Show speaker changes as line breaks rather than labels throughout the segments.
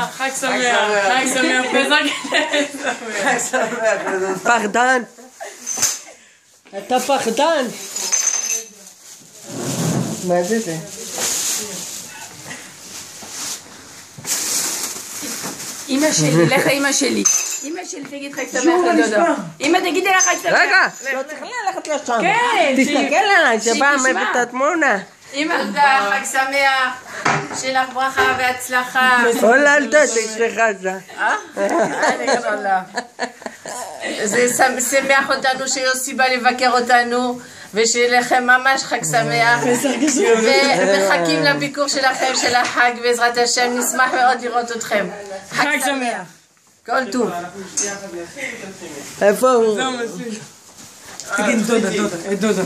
חג שמח, חג שמח, חג שמח.
פחדן. אתה פחדן. מה זה זה?
אמא שלי, לך לאמא שלי. אמא שלי תגיד חג שמח לדודו. אמא תגידי לה חג שמח.
רגע, לא צריך ללכת לשם.
כן.
תסתכל עליי, שבא מבית התמונה.
אמא, תודה, חג שמח. שלך ברכה והצלחה.
הולדת, אשתך זה.
זה שמח אותנו שיוסי בא לבקר אותנו, ושיהיה לכם ממש חג שמח, ומחכים לביקור שלכם של החג, בעזרת השם נשמח מאוד לראות אתכם. חג שמח. כל טוב.
איפה הוא?
תגיד דודה, דודה.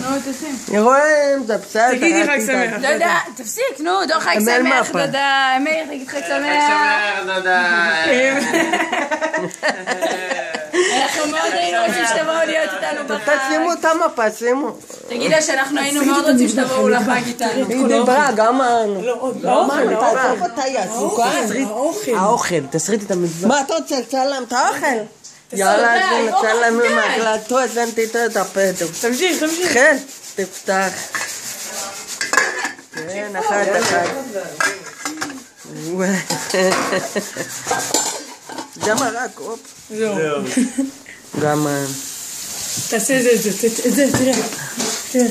אני רואה אם זה בסדר.
תגידי חג שמח.
דודה, תפסיק, נו, דוד חג שמח, דודה. מאיר, תגיד חג שמח.
חג שמח, דודה.
אנחנו מאוד היינו רוצים שתבואו להיות איתנו בחג.
תשימו את המפה, שימו.
תגיד לה שאנחנו היינו מאוד רוצים שתבואו לחג איתנו.
היא דיברה, גם
האוכל.
תסריט את המצווה. מה אתה רוצה? צלם את האוכל? יאללה, צלם עם ההקלטות, אז אני תיתן את הפטר.
תמשיך.
כן, תפתח. כן, אחת. גם הרק, הופ.
זהו.
גם...
תעשה את זה, תראה.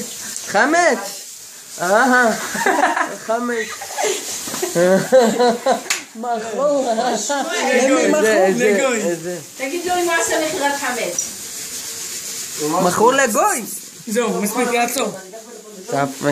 חמץ! חמץ. מחור.
תגיד לו אם הוא עשה מכירת חמץ.
מחור לגוי.
זהו, מספיק לעצור.
יפה.